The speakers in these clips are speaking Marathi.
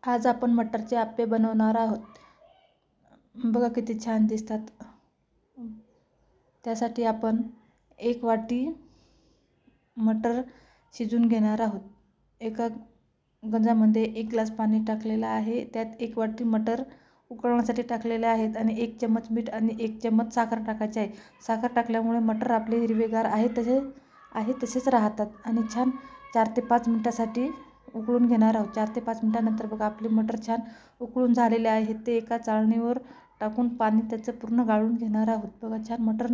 आज आपण मटरचे आप्पे बनवणार आहोत. बघा किती छान दिसतात. त्यासाठी आपण 1 वाटी मटर शिजून घेणार आहोत. एका गंजामध्ये 1 ग्लास पाणी टाकलेलं आहे. त्यात 1 वाटी मटर उकळण्यासाठी टाकलेले आहेत आणि 1 चम्मच मीठ आणि 1 चम्मच साखर टाकायची आहे. साखर टाकल्यामुळे मटर आपले हिरवेगार तसेच राहतात आणि छान 4 ते 5 मिनिटासाठी उकळून घेणार आहोत. 4 ते 5 मिनिटानंतर बघा आपले मटर छान उकळून झालेले आहेत. ते एका चाळणीवर टाकून पाणी त्याचं पूर्ण गाळून घेणार आहोत. बघा छान मटर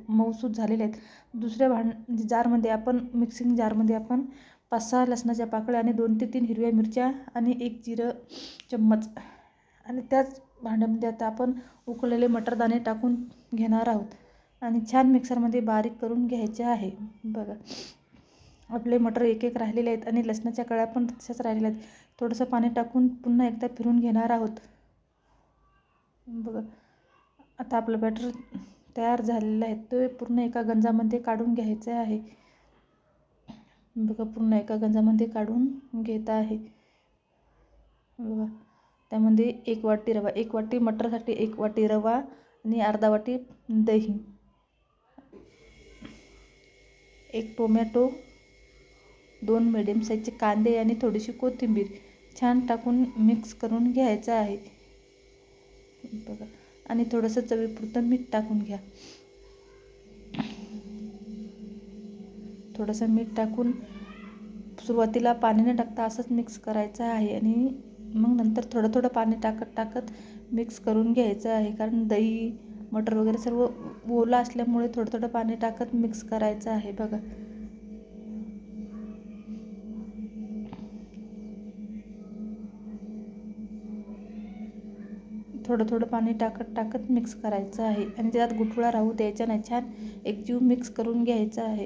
मऊसूत झालेले आहेत. दुसऱ्या जारमध्ये आपण मिक्सिंग जारमध्ये आपण 5-6 लसणाच्या पाकळ्या आणि 2 ते 3 हिरव्या मिरच्या आणि 1 जिरं चम्मच आणि त्याच भांड्यामध्ये आता आपण उकळलेले मटरदाणे टाकून घेणार आहोत आणि छान मिक्सरमध्ये बारीक करून घ्यायचे आहे. बघा आपले मटर एक राहिलेले आहेत आणि लसणाच्या कळ्या पण तशाच राहिलेल्या आहेत. थोडंसं पाणी टाकून पुन्हा एकदा फिरून घेणार आहोत. बघा आता आपलं बॅटर तयार झालेलं आहे. ते पूर्ण एका गंजामध्ये काढून घ्यायचं आहे. बघा पूर्ण एका गंजामध्ये काढून घेत आहे. बघा त्यामध्ये 1 वाटी रवा, 1 वाटी मटरसाठी 1 वाटी रवा आणि अर्धा वाटी दही, 1 टोमॅटो, 2 मिडियम साईजचे कांदे आणि थोडीशी कोथिंबीर छान टाकून मिक्स करून घ्यायचं आहे. बघा आणि थोडंसं चवीपुरतं मीठ टाकून घ्या. थोडंसं मीठ टाकून सुरुवातीला पाणी न टाकता असंच मिक्स करायचं आहे आणि मग नंतर थोडं पाणी टाकत मिक्स करून घ्यायचं आहे. कारण दही मटर वगैरे सर्व ओलं असल्यामुळे थोडं पाणी टाकत मिक्स करायचं आहे. बघा थोडं पाणी टाकत मिक्स करायचं आहे आणि त्यात गुठळा राहू द्यायचा नाही. छान एकजीव मिक्स करून घ्यायचं आहे.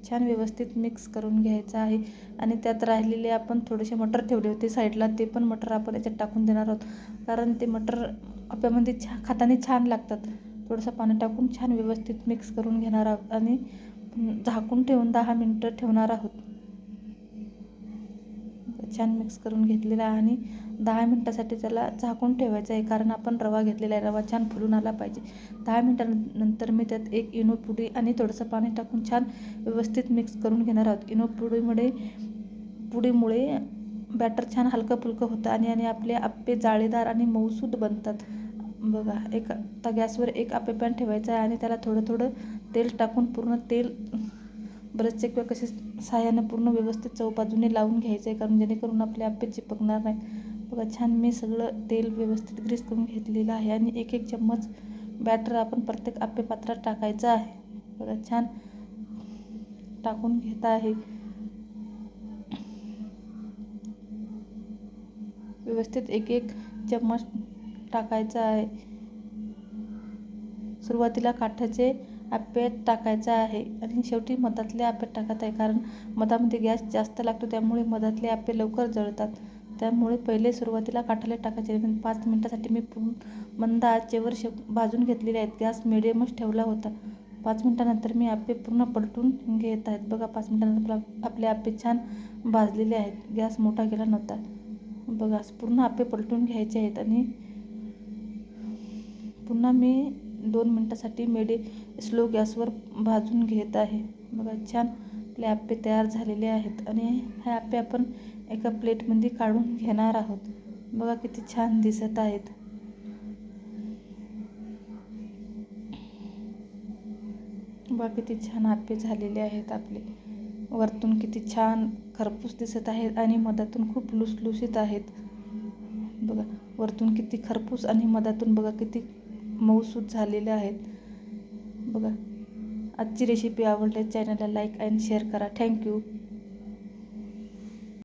छान व्यवस्थित मिक्स करून घ्यायचं आहे आणि त्यात राहिलेले आपण थोडेसे मटर ठेवले होते साईडला, ते पण मटर आपण याच्यात टाकून देणार आहोत. कारण ते मटर आप्यामध्ये खाताना छान लागतात. थोडंसं पाणी टाकून छान व्यवस्थित मिक्स करून घेणार आहोत आणि झाकून ठेवून 10 मिनिटं ठेवणार आहोत. छान मिक्स करून घेतलेला आहे आणि 10 मिनिटासाठी त्याला झाकून ठेवायचं आहे. कारण आपण रवा घेतलेला आहे. रवा छान फुलून आला पाहिजे. 10 मिनिटानंतर मी त्यात 1 इनो पुडी आणि थोडंसं पाणी टाकून छान व्यवस्थित मिक्स करून घेणार आहोत. इनो पुडीमुळे बॅटर छान हलकं फुलकं होतं आणि आपले आप्पे जाळीदार आणि मऊसूत बनतात. बघा आता गॅसवर 1 आप्पे पॅन ठेवायचा आहे आणि त्याला थोडं तेल टाकून पूर्ण तेल ब्रशचे किंवा कसे साह्यानं पूर्ण व्यवस्थित चौबाजूने लावून घ्यायचं आहे. कारण जेणेकरून आपले आप्पे चिपकणार नाही. बघा छान मी सगळं तेल व्यवस्थित ग्रीस करून घेतलेलं आहे आणि 1 चम्मच बॅटर आपण प्रत्येक आप्पे पात्रात टाकायचं आहे. बघा छान टाकून घेत आहे. व्यवस्थित 1 चम्मच टाकायचा आहे. सुरुवातीला काठाचे आप्पे टाकायचा आहे आणि शेवटी मधातले आप्पे टाकत आहे. कारण मधामध्ये गॅस जास्त लागतो, त्यामुळे मधातले आप्पे लवकर जळतात. त्यामुळे पहिले सुरुवातीला काठाले टाकायचे. 5 मिनिटासाठी मी मंद आचेवर भाजून घेतलेले आहेत. गॅस मिडियमच ठेवला होता. 5 मिनिटानंतर मी आप्पे पूर्ण पलटून घेत आहेत. बघा 5 मिनिटानंतर आपले आप्पे छान भाजलेले आहेत. गॅस मोठा केला नव्हता. बघा पूर्ण आप्पे पलटून घ्यायचे आहेत आणि पुन्हा मी 2 मिनिटासाठी स्लो गॅसवर भाजून घेत आहे. बघा छान आपले आप्पे तयार झालेले आहेत आणि हे आप्पे आपण एका प्लेटमध्ये काढून घेणार आहोत. बघा किती छान दिसत आहेत. बघा किती छान आप्पे झालेले आहेत आपले. वरतून किती छान खरपूस दिसत आहेत आणि मधातून खूप लुसलुशीत आहेत. बघा वरतून किती खरपूस आणि मधातून बघा किती मऊसूत झालेले आहेत. बघा आजची रेसिपी आवडल्यास चॅनलला लाईक आणि शेअर करा. थँक्यू.